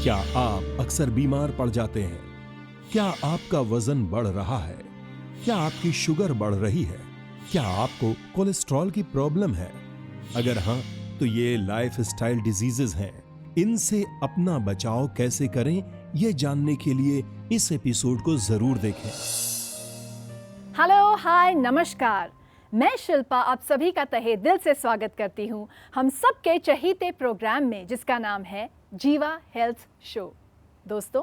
क्या आप अक्सर बीमार पड़ जाते हैं? क्या आपका वजन बढ़ रहा है? क्या आपकी शुगर बढ़ रही है? क्या आपको कोलेस्ट्रॉल की प्रॉब्लम है? अगर हाँ, तो ये लाइफस्टाइल डिजीजेस हैं। इनसे अपना बचाव कैसे करें, ये जानने के लिए इस एपिसोड को जरूर देखें। हेलो, हाय, नमस्कार। मैं शिल्पा आप सभी का तहे दिल से स्वागत करती हूँ हम सबके चहीते प्रोग्राम में, जिसका नाम है जीवा हेल्थ शो। दोस्तों,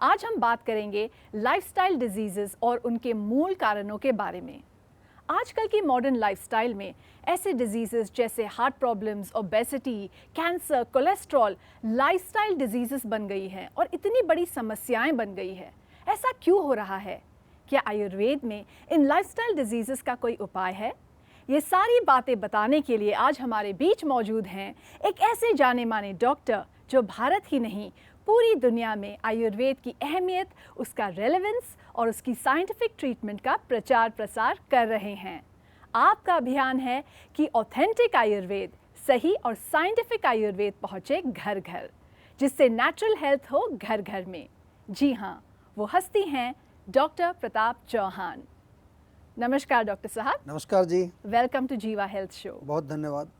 आज हम बात करेंगे लाइफस्टाइल डिजीजेस और उनके मूल कारणों के बारे में। आजकल की मॉडर्न लाइफस्टाइल में ऐसे डिजीजेस जैसे heart problems, obesity, cancer, cholesterol lifestyle diseases बन गई हैं और इतनी बड़ी समस्याएं बन गई है। ऐसा क्यों हो रहा है? क्या आयुर्वेद में इन लाइफस्टाइल डिजीजेस का कोई उपाय है? ये सारी बातें बताने के लिए आज हमारे बीच मौजूद हैं एक ऐसे जाने माने डॉक्टर जो भारत ही नहीं पूरी दुनिया में आयुर्वेद की अहमियत, उसका रेलेवेंस और उसकी साइंटिफिक ट्रीटमेंट का प्रचार प्रसार कर रहे हैं। आपका अभियान है कि ऑथेंटिक आयुर्वेद, सही और साइंटिफिक आयुर्वेद पहुँचे घर घर, जिससे नेचुरल हेल्थ हो घर घर में। जी हाँ, वो हस्ती हैं डॉक्टर प्रताप चौहान। नमस्कार डॉक्टर साहब। नमस्कार जी। वेलकम टू जीवा हेल्थ शो। बहुत धन्यवाद।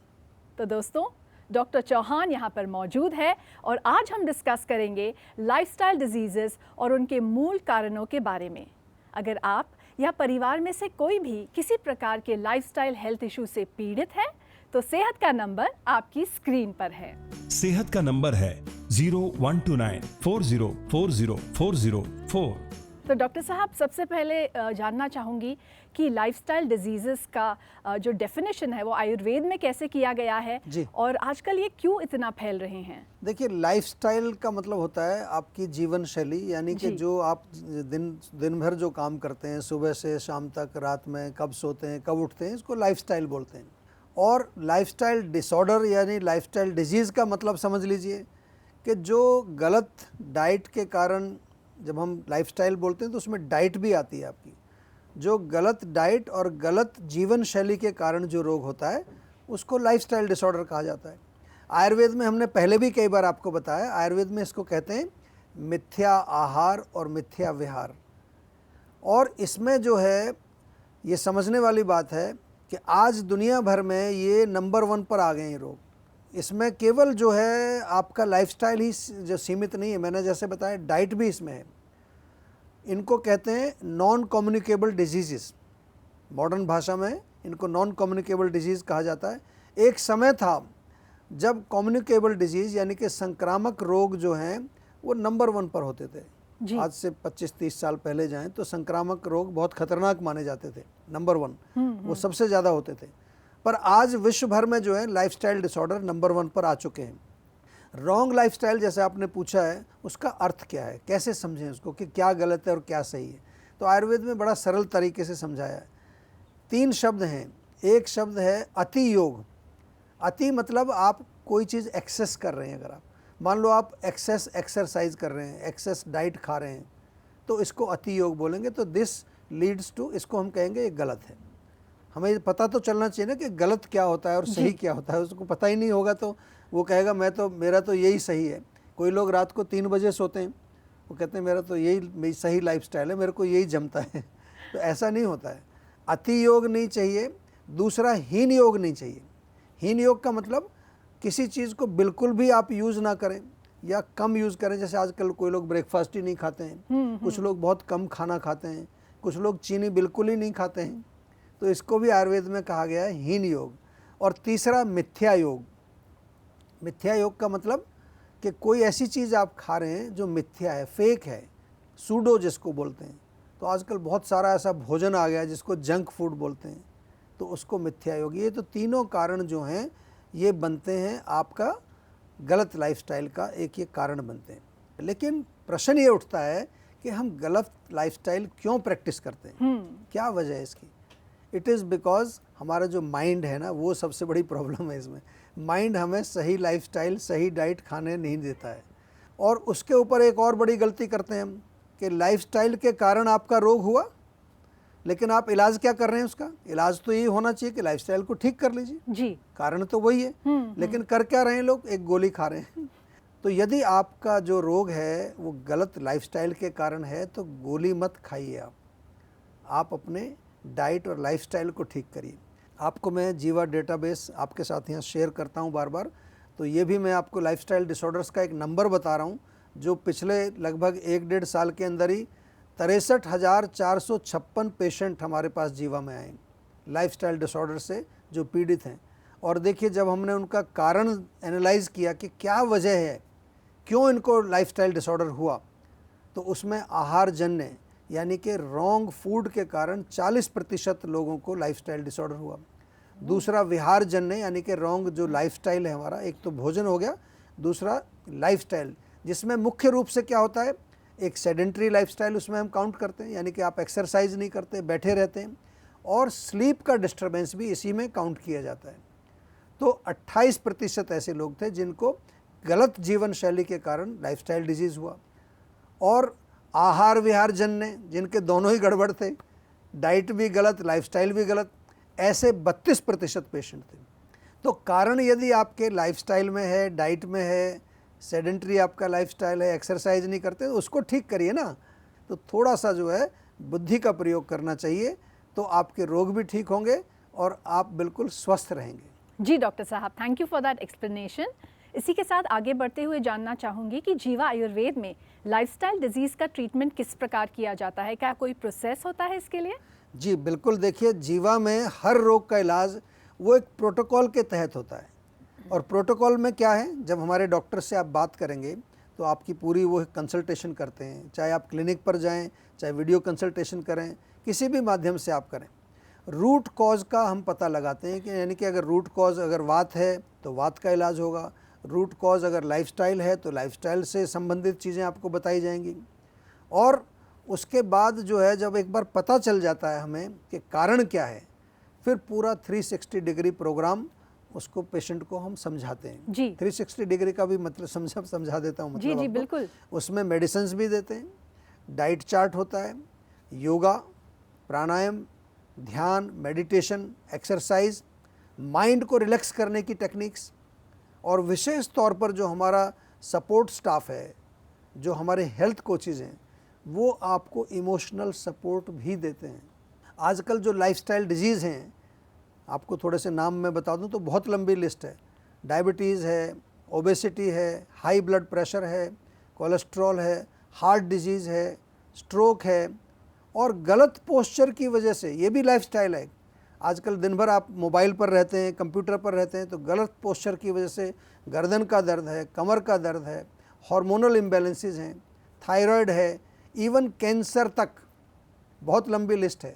तो दोस्तों, डॉक्टर चौहान यहाँ पर मौजूद है और आज हम डिस्कस करेंगे लाइफस्टाइल डिजीजेस और उनके मूल कारणों के बारे में। अगर आप या परिवार में से कोई भी किसी प्रकार के लाइफस्टाइल हेल्थ इशू से पीड़ित है तो सेहत का नंबर आपकी स्क्रीन पर है। सेहत का नंबर है 0129 4040 404। तो डॉक्टर साहब, सबसे पहले जानना चाहूँगी कि लाइफस्टाइल डिजीजेस का जो डेफिनेशन है वो आयुर्वेद में कैसे किया गया है जी। और आजकल ये क्यों इतना फैल रहे हैं? देखिए, लाइफस्टाइल का मतलब होता है आपकी जीवन शैली, यानी कि जो आप दिन भर जो काम करते हैं, सुबह से शाम तक, रात में कब सोते हैं, कब उठते हैं, इसको लाइफस्टाइल बोलते हैं। और लाइफस्टाइल डिसऑर्डर यानी लाइफस्टाइल डिजीज़ का मतलब समझ लीजिए कि जो गलत डाइट के कारण, जब हम लाइफस्टाइल बोलते हैं तो उसमें डाइट भी आती है आपकी, जो गलत डाइट और गलत जीवन शैली के कारण जो रोग होता है उसको लाइफस्टाइल डिसऑर्डर कहा जाता है। आयुर्वेद में हमने पहले भी कई बार आपको बताया, आयुर्वेद में इसको कहते हैं मिथ्या आहार और मिथ्या विहार। और इसमें जो है ये समझने वाली बात है कि आज दुनिया भर में ये नंबर 1 पर आ गए हैं रोग। इसमें केवल जो है आपका लाइफस्टाइल ही जो सीमित नहीं है, मैंने जैसे बताया डाइट भी इसमें है। इनको कहते हैं नॉन कम्युनिकेबल डिजीज़। मॉडर्न भाषा में इनको नॉन कम्युनिकेबल डिजीज़ कहा जाता है। एक समय था जब कम्युनिकेबल डिजीज़ यानी कि संक्रामक रोग जो हैं वो नंबर 1 पर होते थे। आज से 25-30 साल पहले जाएं तो संक्रामक रोग बहुत खतरनाक माने जाते थे, नंबर 1 वो सबसे ज़्यादा होते थे। पर आज विश्व भर में जो है लाइफस्टाइल डिसऑर्डर नंबर 1 पर आ चुके हैं। रॉन्ग लाइफस्टाइल जैसे आपने पूछा है, उसका अर्थ क्या है, कैसे समझें उसको कि क्या गलत है और क्या सही है? तो आयुर्वेद में बड़ा सरल तरीके से समझाया है। 3 शब्द हैं। एक शब्द है अति योग। अति मतलब आप कोई चीज़ एक्सेस कर रहे हैं। अगर आप मान लो आप एक्सेस एक्सरसाइज कर रहे हैं, एक्सेस डाइट खा रहे हैं, तो इसको अति योग बोलेंगे। तो दिस लीड्स टू, इसको हम कहेंगे ये गलत है। हमें पता तो चलना चाहिए ना कि गलत क्या होता है और सही क्या होता है। उसको पता ही नहीं होगा तो वो कहेगा मेरा तो यही सही है। कोई लोग रात को 3 बजे सोते हैं, वो कहते हैं मेरा तो यही सही लाइफस्टाइल है, मेरे को यही जमता है। तो ऐसा नहीं होता है। अति योग नहीं चाहिए। दूसरा, हीन योग नहीं चाहिए। हीन योग का मतलब किसी चीज़ को बिल्कुल भी आप यूज़ ना करें या कम यूज़ करें। जैसे आजकल कोई लोग ब्रेकफास्ट ही नहीं खाते हैं, कुछ लोग बहुत कम खाना खाते हैं, कुछ लोग चीनी बिल्कुल ही नहीं खाते हैं। तो इसको भी आयुर्वेद में कहा गया है हीन योग। और तीसरा, मिथ्या योग। मिथ्या योग का मतलब कि कोई ऐसी चीज़ आप खा रहे हैं जो मिथ्या है, फेक है, सूडो जिसको बोलते हैं। तो आजकल बहुत सारा ऐसा भोजन आ गया है जिसको जंक फूड बोलते हैं, तो उसको मिथ्या योग। ये तो तीनों कारण जो हैं ये बनते हैं आपका गलत लाइफस्टाइल का, एक ये कारण बनते हैं। लेकिन प्रश्न ये उठता है कि हम गलत लाइफस्टाइल क्यों प्रैक्टिस करते हैं, क्या वजह है इसकी? इट इज़ बिकॉज हमारा जो माइंड है ना, वो सबसे बड़ी प्रॉब्लम है इसमें। माइंड हमें सही लाइफस्टाइल, सही डाइट खाने नहीं देता है। और उसके ऊपर एक और बड़ी गलती करते हैं हम कि लाइफस्टाइल के कारण आपका रोग हुआ, लेकिन आप इलाज क्या कर रहे हैं उसका? इलाज तो यही होना चाहिए कि लाइफस्टाइल को ठीक कर लीजिए जी, कारण तो वही है। लेकिन कर क्या रहे हैं लोग? एक गोली खा रहे हैं। तो यदि आपका जो रोग है वो गलत लाइफस्टाइल के कारण है तो गोली मत खाइए आप अपने डाइट और लाइफस्टाइल को ठीक करिए। आपको मैं जीवा डेटाबेस आपके साथ यहाँ शेयर करता हूँ बार बार, तो ये भी मैं आपको लाइफस्टाइल डिसऑर्डर्स का एक नंबर बता रहा हूँ जो पिछले लगभग 1-1.5 साल के अंदर ही 63,456 पेशेंट हमारे पास जीवा में आए लाइफस्टाइल डिसऑर्डर से जो पीड़ित हैं। और देखिए जब हमने उनका कारण एनालाइज किया कि क्या वजह है, क्यों इनको लाइफस्टाइल डिसऑर्डर हुआ, तो उसमें आहार जन्य यानी कि रॉन्ग फूड के कारण 40% लोगों को लाइफस्टाइल डिसऑर्डर हुआ। दूसरा विहार जन्य यानी कि रॉन्ग जो लाइफस्टाइल है हमारा, एक तो भोजन हो गया, दूसरा लाइफस्टाइल जिसमें मुख्य रूप से क्या होता है, एक सेडेंट्री लाइफस्टाइल उसमें हम काउंट करते हैं यानी कि आप एक्सरसाइज नहीं करते, बैठे रहते हैं, और स्लीप का डिस्टर्बेंस भी इसी में काउंट किया जाता है। तो 28% ऐसे लोग थे जिनको गलत जीवन शैली के कारण लाइफस्टाइल डिजीज़ हुआ। और आहार विहार जन्य जिनके दोनों ही गड़बड़ थे, डाइट भी गलत, लाइफस्टाइल भी गलत, ऐसे 32% पेशेंट थे। तो कारण यदि आपके लाइफस्टाइल में है, डाइट में है, सेडेंट्री आपका लाइफस्टाइल है, एक्सरसाइज नहीं करते, तो उसको ठीक करिए ना। तो थोड़ा सा जो है बुद्धि का प्रयोग करना चाहिए, तो आपके रोग भी ठीक होंगे और आप बिल्कुल स्वस्थ रहेंगे। जी डॉक्टर साहब, thank you for that explanation. इसी के साथ आगे बढ़ते हुए जानना चाहूँगी कि जीवा आयुर्वेद में लाइफस्टाइल डिजीज़ का ट्रीटमेंट किस प्रकार किया जाता है, क्या कोई प्रोसेस होता है इसके लिए? जी बिल्कुल, देखिए जीवा में हर रोग का इलाज वो एक प्रोटोकॉल के तहत होता है। और प्रोटोकॉल में क्या है, जब हमारे डॉक्टर से आप बात करेंगे तो आपकी पूरी वो कंसल्टेशन करते हैं, चाहे आप क्लिनिक पर जाएं, चाहे वीडियो कंसल्टेशन करें, किसी भी माध्यम से आप करें। रूट कॉज का हम पता लगाते हैं कि यानी कि अगर रूट कॉज अगर वात है तो वात का इलाज होगा, रूट कॉज अगर लाइफस्टाइल है तो लाइफस्टाइल से संबंधित चीज़ें आपको बताई जाएंगी। और उसके बाद जो है जब एक बार पता चल जाता है हमें कि कारण क्या है, फिर पूरा 360 डिग्री प्रोग्राम उसको पेशेंट को हम समझाते हैं। जी 360 डिग्री का भी मतलब समझा देता हूँ, मतलब जी आपको। बिल्कुल। उसमें मेडिसिन्स भी देते हैं, डाइट चार्ट होता है, योगा, प्राणायाम, ध्यान, मेडिटेशन, एक्सरसाइज, माइंड को रिलैक्स करने की टेक्निक्स, और विशेष तौर पर जो हमारा सपोर्ट स्टाफ है, जो हमारे हेल्थ कोचेज़ हैं, वो आपको इमोशनल सपोर्ट भी देते हैं। आजकल जो लाइफस्टाइल डिजीज़ हैं, आपको थोड़े से नाम मैं बता दूं तो बहुत लंबी लिस्ट है। डायबिटीज़ है, ओबेसिटी है, हाई ब्लड प्रेशर है, कोलेस्ट्रॉल है, हार्ट डिजीज़ है, स्ट्रोक है, और गलत पोस्चर की वजह से, ये भी लाइफस्टाइल है। आजकल दिन भर आप मोबाइल पर रहते हैं, कंप्यूटर पर रहते हैं, तो गलत पोस्चर की वजह से गर्दन का दर्द है, कमर का दर्द है, हार्मोनल इम्बैलेंसेस हैं, थायराइड है, इवन कैंसर तक, बहुत लंबी लिस्ट है।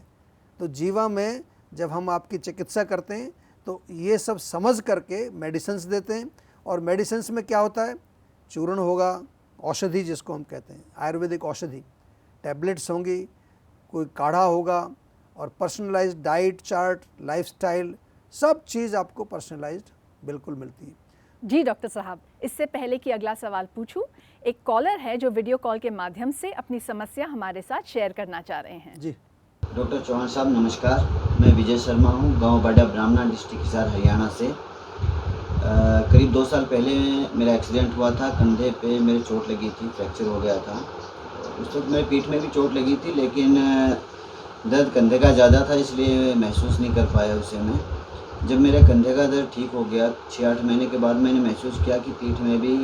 तो जीवा में जब हम आपकी चिकित्सा करते हैं तो ये सब समझ करके मेडिसिन्स देते हैं। और मेडिसिन्स में क्या होता है, चूर्ण होगा, औषधि जिसको हम कहते हैं, आयुर्वेदिक औषधि, टैबलेट्स होंगी, कोई काढ़ा होगा, और पर्सनलाइज्ड डाइट चार्ट, लाइफस्टाइल, सब चीज़ आपको पर्सनलाइज्ड बिल्कुल मिलती है। जी डॉक्टर साहब, इससे पहले कि अगला सवाल पूछूं, एक कॉलर है जो वीडियो कॉल के माध्यम से अपनी समस्या हमारे साथ शेयर करना चाह रहे हैं। जी डॉक्टर चौहान साहब नमस्कार, मैं विजय शर्मा हूँ, गांव बड़ा ब्राह्मणा, डिस्ट्रिक्ट हिसार, हरियाणा से। करीब 2 साल पहले मेरा एक्सीडेंट हुआ था, कंधे पे मेरे चोट लगी थी, फ्रैक्चर हो गया था। उस वक्त मेरे पीठ में भी चोट लगी थी, लेकिन दर्द कंधे का ज़्यादा था, इसलिए महसूस नहीं कर पाया उसे मैं। जब मेरे कंधे का दर्द ठीक हो गया 6-8 महीने के बाद, मैंने महसूस किया कि पीठ में भी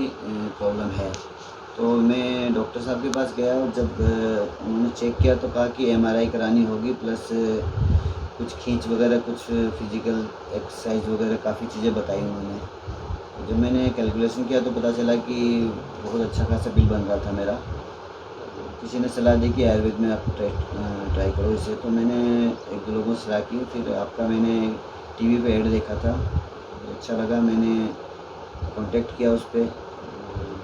प्रॉब्लम है। तो मैं डॉक्टर साहब के पास गया, और जब उन्होंने चेक किया तो कहा कि MRI करानी होगी, प्लस कुछ खींच वगैरह, कुछ फिजिकल एक्सरसाइज वगैरह, काफ़ी चीज़ें बताई उन्होंने। जब मैंने कैलकुलेशन किया तो पता चला कि बहुत अच्छा खासा बिल बन रहा था मेरा। किसी ने सलाह दी कि आयुर्वेद में आप ट्राई करो इसे। तो मैंने 1-2 लोगों से सलाह की, फिर आपका मैंने टीवी पे ऐड देखा था, अच्छा लगा, मैंने कांटेक्ट किया उस पर।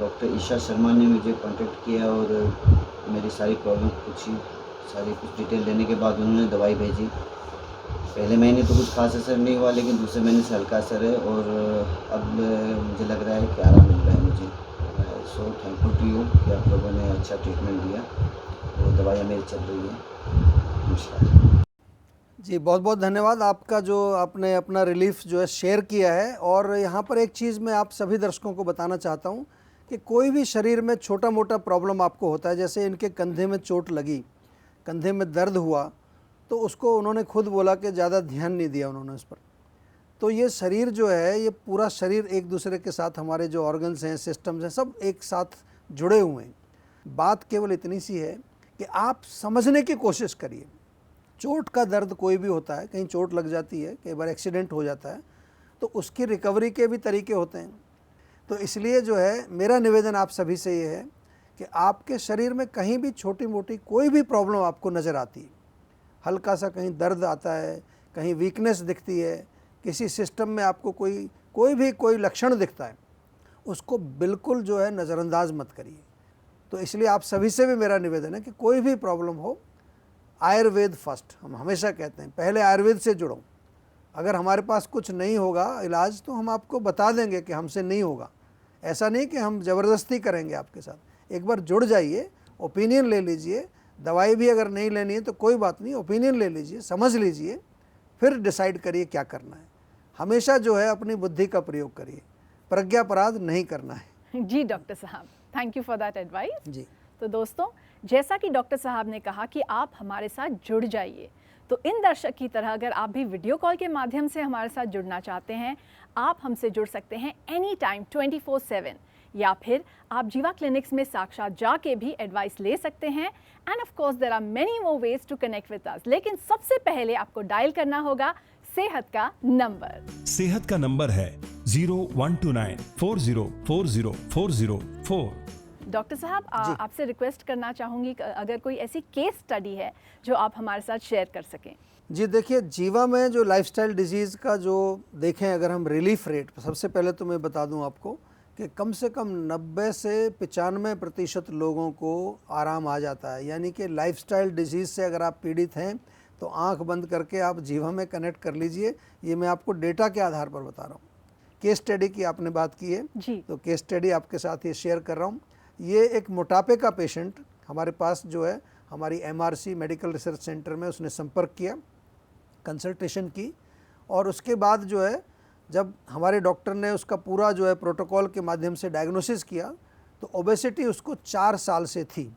डॉक्टर ईशा शर्मा ने मुझे कांटेक्ट किया और मेरी सारी प्रॉब्लम पूछी, सारी कुछ डिटेल देने के बाद उन्होंने दवाई भेजी। पहले महीने तो कुछ खास असर नहीं हुआ, लेकिन दूसरे महीने से हल्का असर है, और अब मुझे लग रहा है कि आराम मिल रहा है मुझे। सो थैंकफुल टू यू कि आप लोगों ने अच्छा ट्रीटमेंट दिया, और दवाइयाँ मेरी चल रही है। नमस्कार जी, बहुत बहुत धन्यवाद आपका, जो आपने अपना रिलीफ जो है शेयर किया है। और यहाँ पर एक चीज़ मैं आप सभी दर्शकों को बताना चाहता हूँ कि कोई भी शरीर में छोटा मोटा प्रॉब्लम आपको होता है, जैसे इनके कंधे में चोट लगी, कंधे में दर्द हुआ, तो उसको उन्होंने खुद बोला कि ज़्यादा ध्यान नहीं दिया उन्होंने उस पर। तो ये शरीर जो है, ये पूरा शरीर एक दूसरे के साथ, हमारे जो ऑर्गन्स हैं, सिस्टम्स हैं, सब एक साथ जुड़े हुए हैं। बात केवल इतनी सी है कि आप समझने की कोशिश करिए। चोट का दर्द कोई भी होता है, कहीं चोट लग जाती है, कई बार एक्सीडेंट हो जाता है, तो उसकी रिकवरी के भी तरीके होते हैं। तो इसलिए जो है मेरा निवेदन आप सभी से ये है कि आपके शरीर में कहीं भी छोटी मोटी कोई भी प्रॉब्लम आपको नज़र आती है, हल्का सा कहीं दर्द आता है, कहीं वीकनेस दिखती है, किसी सिस्टम में आपको कोई लक्षण दिखता है, उसको बिल्कुल जो है नज़रअंदाज मत करिए। तो इसलिए आप सभी से भी मेरा निवेदन है कि कोई भी प्रॉब्लम हो, आयुर्वेद फर्स्ट, हम हमेशा कहते हैं पहले आयुर्वेद से जुड़ो। अगर हमारे पास कुछ नहीं होगा इलाज तो हम आपको बता देंगे कि हमसे नहीं होगा, ऐसा नहीं कि हम ज़बरदस्ती करेंगे आपके साथ। एक बार जुड़ जाइए, ओपिनियन ले लीजिए, दवाई भी अगर नहीं लेनी है तो कोई बात नहीं, ओपिनियन ले लीजिए, समझ लीजिए, फिर डिसाइड करिए क्या करना है। हमेशा जो है अपनी बुद्धि का प्रयोग करिए, प्रज्ञापराध नहीं करना है। जी डॉक्टर साहब, thank you for that advice. जी। तो दोस्तों, जैसा कि डॉक्टर साहब ने कहा कि आप हमारे साथ जुड़ जाइए, तो इन दर्शक की तरह अगर आप भी वीडियो कॉल के माध्यम से हमारे साथ जुड़ना चाहते हैं, आप हमसे जुड़ सकते हैं एनी टाइम 24/7, या फिर आप जीवा क्लिनिक्स में साक्षात जाके भी एडवाइस ले सकते हैं। And of course there are many more ways to connect with us, लेकिन सबसे पहले आपको डायल करना होगा सेहत का नंबर। सेहत का नंबर है 012940404004। डॉक्टर साहब, आपसे रिक्वेस्ट करना चाहूँगी अगर कोई ऐसी केस स्टडी है जो आप हमारे साथ शेयर कर सकें। जी देखिए, जीवा में जो लाइफस्टाइल डिजीज़ का जो देखें अगर हम रिलीफ रेट, सबसे पहले तो मैं बता दूं आपको कि कम से कम 90 से 95% लोगों को आराम आ जाता है। यानी कि लाइफस्टाइल डिजीज़ से अगर आप पीड़ित हैं तो आंख बंद करके आप जीवा में कनेक्ट कर लीजिए। ये मैं आपको डेटा के आधार पर बता रहा हूँ। केस स्टडी की आपने बात की है जी। तो केस स्टडी आपके साथ ये शेयर कर रहा हूँ। ये एक मोटापे का पेशेंट हमारे पास जो है, हमारी MRC मेडिकल रिसर्च सेंटर में उसने संपर्क किया, कंसल्टेशन की, और उसके बाद जो है जब हमारे डॉक्टर ने उसका पूरा जो है प्रोटोकॉल के माध्यम से डायग्नोसिस किया तो ओबेसिटी उसको 4 साल से थी।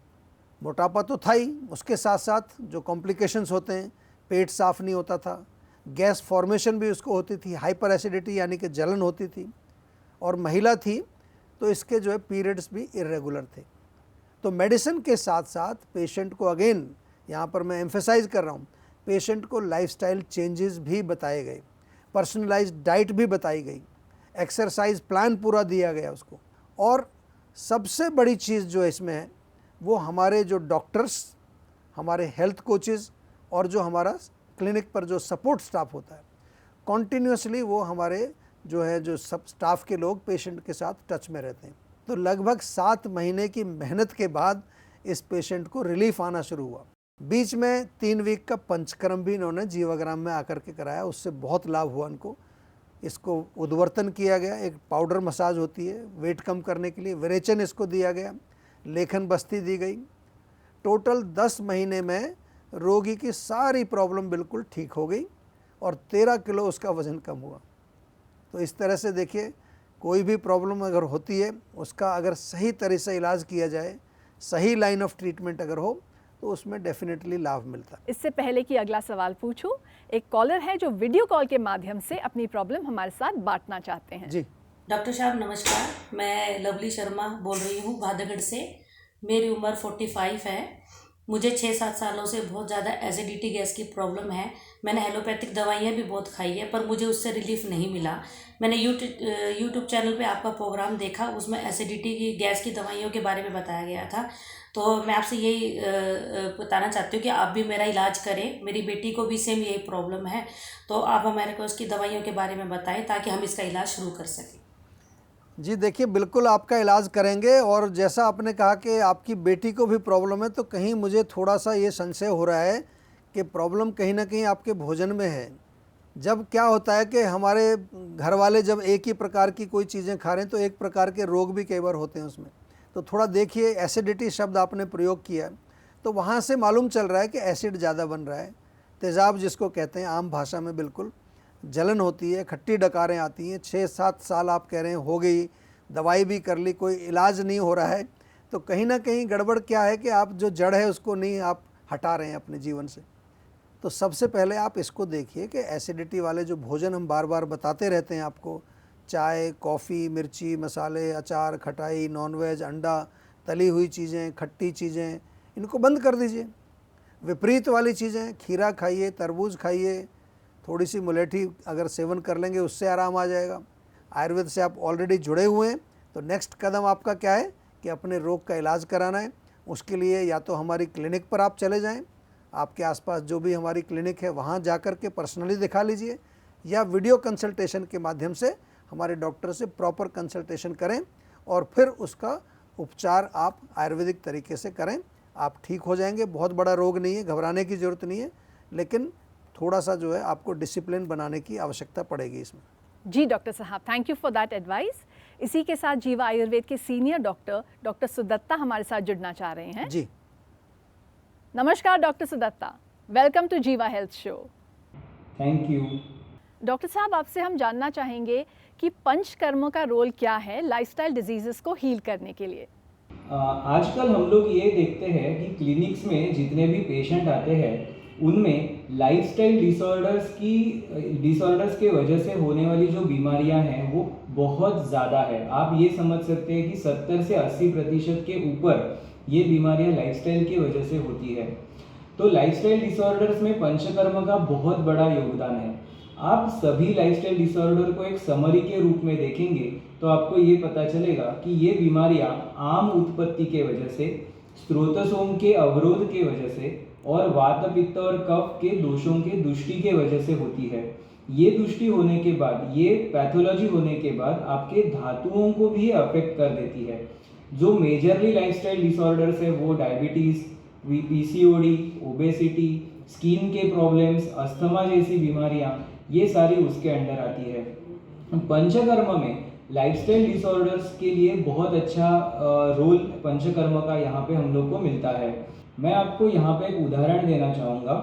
मोटापा तो था ही, उसके साथ साथ जो कॉम्प्लिकेशंस होते हैं, पेट साफ़ नहीं होता था, गैस फॉर्मेशन भी उसको होती थी, हाइपर एसिडिटी यानी कि जलन होती थी, और महिला थी तो इसके जो है पीरियड्स भी इरेगुलर थे। तो मेडिसिन के साथ साथ पेशेंट को, अगेन यहाँ पर मैं एम्फेसाइज कर रहा हूँ, पेशेंट को लाइफस्टाइल चेंजेस भी बताए गए, पर्सनलाइज्ड डाइट भी बताई गई, एक्सरसाइज प्लान पूरा दिया गया उसको, और सबसे बड़ी चीज़ जो इसमें है वो हमारे जो डॉक्टर्स, हमारे हेल्थ कोचेज़ और जो हमारा क्लिनिक पर जो सपोर्ट स्टाफ होता है, कॉन्टीन्यूसली वो हमारे जो है जो सब स्टाफ के लोग पेशेंट के साथ टच में रहते हैं। तो लगभग 7 महीने की मेहनत के बाद इस पेशेंट को रिलीफ आना शुरू हुआ। बीच में 3 वीक का पंचकर्म भी इन्होंने जीवाग्राम में आकर के कराया, उससे बहुत लाभ हुआ इनको। इसको उद्वर्तन किया गया, एक पाउडर मसाज होती है वेट कम करने के लिए, विरेचन इसको दिया गया, लेखन बस्ती दी गई। टोटल 10 महीने में रोगी की सारी प्रॉब्लम बिल्कुल ठीक हो गई और 13 किलो उसका वज़न कम हुआ। तो इस तरह से देखिए, कोई भी प्रॉब्लम अगर होती है उसका अगर सही तरह से इलाज किया जाए, सही लाइन ऑफ ट्रीटमेंट अगर हो तो उसमें डेफिनेटली लाभ मिलता है। इससे पहले कि अगला सवाल पूछूं, एक कॉलर है जो वीडियो कॉल के माध्यम से अपनी प्रॉब्लम हमारे साथ बांटना चाहते हैं। जी डॉक्टर साहब नमस्कार, मैं लवली शर्मा बोल रही हूँ भादगढ़ से। मेरी उम्र 45 है। मुझे 6-7 सालों से बहुत ज़्यादा एसिडिटी गैस की प्रॉब्लम है। मैंने एलोपैथिक दवाइयाँ भी बहुत खाई है पर मुझे उससे रिलीफ नहीं मिला। मैंने यूट्यूब चैनल पे आपका प्रोग्राम देखा, उसमें एसिडिटी की गैस की दवाइयों के बारे में बताया गया था। तो मैं आपसे यही बताना चाहती हूँ कि आप भी मेरा इलाज करें। मेरी बेटी को भी सेम यही प्रॉब्लम है, तो आप हमारे को उसकी दवाइयों के बारे में बताएं ताकि हम इसका इलाज शुरू कर सकें। जी देखिए, बिल्कुल आपका इलाज करेंगे। और जैसा आपने कहा कि आपकी बेटी को भी प्रॉब्लम है, तो कहीं मुझे थोड़ा सा ये संशय हो रहा है कि प्रॉब्लम कहीं ना कहीं आपके भोजन में है। जब क्या होता है कि हमारे घर वाले जब एक ही प्रकार की कोई चीज़ें खा रहे हैं तो एक प्रकार के रोग भी कई बार होते हैं उसमें। तो थोड़ा देखिए, एसिडिटी शब्द आपने प्रयोग किया तो वहाँ से मालूम चल रहा है कि एसिड ज़्यादा बन रहा है। तेज़ाब जिसको कहते हैं आम भाषा में, बिल्कुल जलन होती है, खट्टी डकारें आती हैं। 6-7 साल आप कह रहे हैं हो गई, दवाई भी कर ली, कोई इलाज नहीं हो रहा है, तो कहीं ना कहीं गड़बड़ क्या है कि आप जो जड़ है उसको नहीं आप हटा रहे हैं अपने जीवन से। तो सबसे पहले आप इसको देखिए कि एसिडिटी वाले जो भोजन हम बार बार बताते रहते हैं आपको, चाय, कॉफ़ी, मिर्ची, मसाले, अचार, खटाई, नॉनवेज, अंडा, तली हुई चीज़ें, खट्टी चीज़ें, इनको बंद कर दीजिए। विपरीत वाली चीज़ें, खीरा खाइए, तरबूज खाइए, थोड़ी सी मुलेठी अगर सेवन कर लेंगे उससे आराम आ जाएगा। आयुर्वेद से आप ऑलरेडी जुड़े हुए हैं, तो नेक्स्ट कदम आपका क्या है कि अपने रोग का इलाज कराना है। उसके लिए या तो हमारी क्लिनिक पर आप चले जाएं, आपके आसपास जो भी हमारी क्लिनिक है वहाँ जा कर के पर्सनली दिखा लीजिए, या वीडियो कंसल्टेशन के माध्यम से हमारे डॉक्टर से प्रॉपर कंसल्टेशन करें और फिर उसका उपचार आप आयुर्वेदिक तरीके से करें। आप ठीक हो जाएंगे। बहुत बड़ा रोग नहीं है, घबराने की ज़रूरत नहीं है, लेकिन थोड़ा सा जो है आपको डिसिप्लिन बनाने की आवश्यकता पड़ेगी इसमें। जी डॉक्टर साहब, thank you for that advice. इसी के साथ जीवा आयुर्वेद के सीनियर डॉक्टर सुदत्ता हमारे साथ जुड़ना चाह रहे हैं। जी नमस्कार डॉक्टर सुदत्ता, वेलकम टू जीवा health show. Thank you. Doctor साहब, आपसे हम जानना चाहेंगे कि पंचकर्म का रोल क्या है लाइफस्टाइल डिजीजेस को हील करने के लिए। आजकल हम लोग ये देखते हैं कि क्लिनिक्स में जितने भी पेशेंट आते हैं उनमें लाइफस्टाइल डिसऑर्डर्स के वजह से होने वाली जो बीमारियां हैं वो बहुत ज़्यादा है। आप ये समझ सकते हैं कि 70 से 80% के ऊपर ये बीमारियां लाइफस्टाइल की वजह से होती है। तो लाइफस्टाइल डिसऑर्डर्स में पंचकर्म का बहुत बड़ा योगदान है। आप सभी लाइफस्टाइल डिसऑर्डर को एक समरी के रूप में देखेंगे तो आपको ये पता चलेगा कि ये बीमारियां आम उत्पत्ति के वजह से, स्रोतसोम के अवरोध के वजह से और वात, पित्त और कफ के दोषों के दुष्टि के वजह से होती है। ये दुष्टि होने के बाद, ये पैथोलॉजी होने के बाद आपके धातुओं को भी अफेक्ट कर देती है। जो मेजरली लाइफस्टाइल डिसऑर्डर्स है वो डायबिटीज़, पीसीओडी, ओबेसिटी, स्किन के प्रॉब्लम्स, अस्थमा जैसी बीमारियां, ये सारी उसके अंडर आती है। पंचकर्म में लाइफस्टाइल डिसऑर्डर्स के लिए बहुत अच्छा रोल पंचकर्म का यहाँ पे हम लोग को मिलता है। मैं आपको यहाँ पे एक उदाहरण देना चाहूँगा।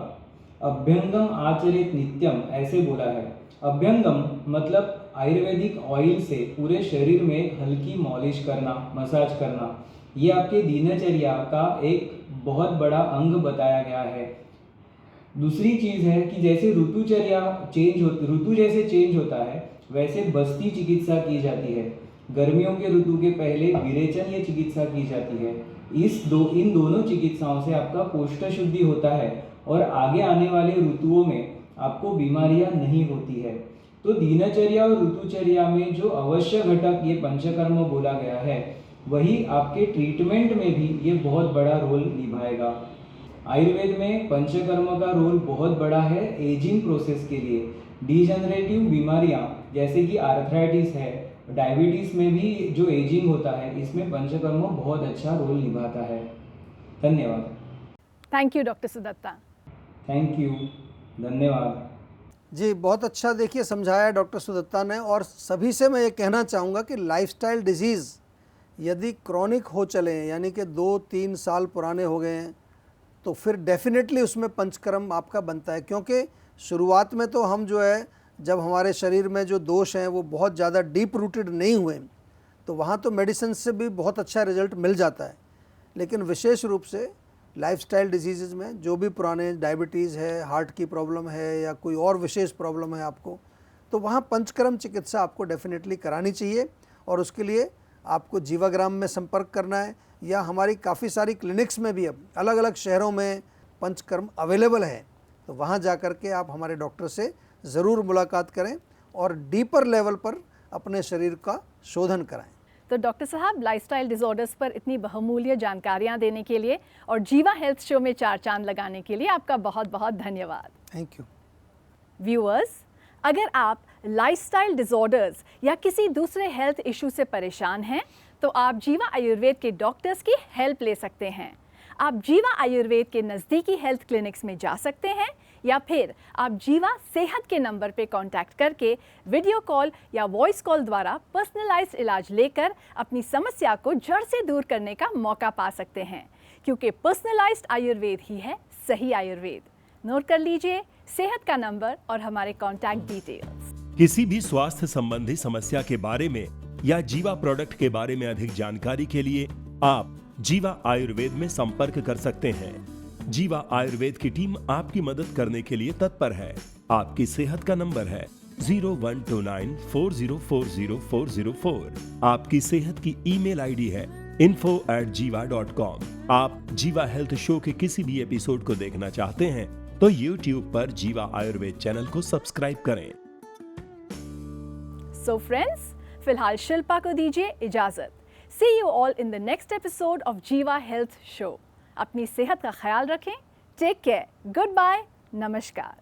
अभ्यंगम आचरित नित्यम ऐसे बोला है। अभ्यंगम मतलब आयुर्वेदिक ऑयल से पूरे शरीर में हल्की मॉलिश करना, मसाज करना, ये आपके दिनचर्या का एक बहुत बड़ा अंग बताया गया है। दूसरी चीज़ है कि जैसे ऋतु जैसे चेंज होता है वैसे बस्ती चिकित्सा की जाती है। गर्मियों के ऋतु के पहले विरेचन ये चिकित्सा की जाती है। इन दोनों चिकित्साओं से आपका कोष्ठ शुद्धि होता है और आगे आने वाले ऋतुओं में आपको बीमारियां नहीं होती है। तो दिनचर्या और ऋतुचर्या में जो अवश्य घटक ये पंचकर्म बोला गया है, वही आपके ट्रीटमेंट में भी ये बहुत बड़ा रोल निभाएगा। आयुर्वेद में पंचकर्म का रोल बहुत बड़ा है एजिंग प्रोसेस के लिए। डिजनरेटिव बीमारियां जैसे कि आर्थराइटिस है, डायबिटीज़ में भी जो एजिंग होता है, इसमें पंचकर्म बहुत अच्छा रोल निभाता है। धन्यवाद। Thank you doctor Sudatta. Thank you, धन्यवाद। जी, बहुत अच्छा देखिए समझाया डॉक्टर सुदत्ता ने। और सभी से मैं ये कहना चाहूँगा कि लाइफस्टाइल डिजीज़ यदि क्रॉनिक हो चले हैं, यानी कि 2-3 साल पुराने हो गए हैं, तो फिर डेफिनेटली उसमें पंचकर्म आपका बनता है। क्योंकि शुरुआत में तो हम जो है, जब हमारे शरीर में जो दोष हैं वो बहुत ज़्यादा डीप रूटेड नहीं हुए, तो वहाँ तो मेडिसिन से भी बहुत अच्छा रिजल्ट मिल जाता है। लेकिन विशेष रूप से लाइफस्टाइल डिजीज़ में जो भी पुराने डायबिटीज़ है, हार्ट की प्रॉब्लम है या कोई और विशेष प्रॉब्लम है आपको, तो वहाँ पंचकर्म चिकित्सा आपको डेफिनेटली करानी चाहिए। और उसके लिए आपको जीवाग्राम में संपर्क करना है, या हमारी काफ़ी सारी क्लिनिक्स में भी अब अलग अलग शहरों में पंचकर्म अवेलेबल है, तो वहाँ जा कर के आप हमारे डॉक्टर से ज़रूर मुलाकात करें और डीपर लेवल पर अपने शरीर का शोधन कराएं। तो डॉक्टर साहब, लाइफस्टाइल डिसऑर्डर्स पर इतनी बहुमूल्य जानकारियाँ देने के लिए और जीवा हेल्थ शो में 4 चांद लगाने के लिए आपका बहुत बहुत धन्यवाद। Thank you. व्यूअर्स, अगर आप लाइफस्टाइल डिसऑर्डर्स या किसी दूसरे हेल्थ इशू से परेशान हैं, तो आप जीवा आयुर्वेद के डॉक्टर्स की हेल्प ले सकते हैं। आप जीवा आयुर्वेद के नज़दीकी हेल्थ क्लिनिक्स में जा सकते हैं, या फिर आप जीवा सेहत के नंबर पे कांटेक्ट करके वीडियो कॉल या वॉइस कॉल द्वारा पर्सनलाइज्ड इलाज लेकर अपनी समस्या को जड़ से दूर करने का मौका पा सकते हैं। क्योंकि पर्सनलाइज्ड आयुर्वेद ही है सही आयुर्वेद। नोट कर लीजिए सेहत का नंबर और हमारे कॉन्टैक्ट डिटेल्स। किसी भी स्वास्थ्य संबंधी समस्या के बारे में या जीवा प्रोडक्ट के बारे में अधिक जानकारी के लिए आप जीवा आयुर्वेद में संपर्क कर सकते हैं। जीवा आयुर्वेद की टीम आपकी मदद करने के लिए तत्पर है। आपकी सेहत का नंबर है 012940400404। आपकी सेहत की ईमेल आईडी है info@jiva.com। आप जीवा हेल्थ शो के किसी भी एपिसोड को देखना चाहते हैं तो YouTube पर जीवा आयुर्वेद चैनल को सब्सक्राइब करें। सो फ्रेंड्स, फिलहाल शिल्पा को दीजिए इजाजत। See you all in the next episode of Jiva health show. अपनी सेहत का ख्याल रखें। Take care. Good bye. नमस्कार।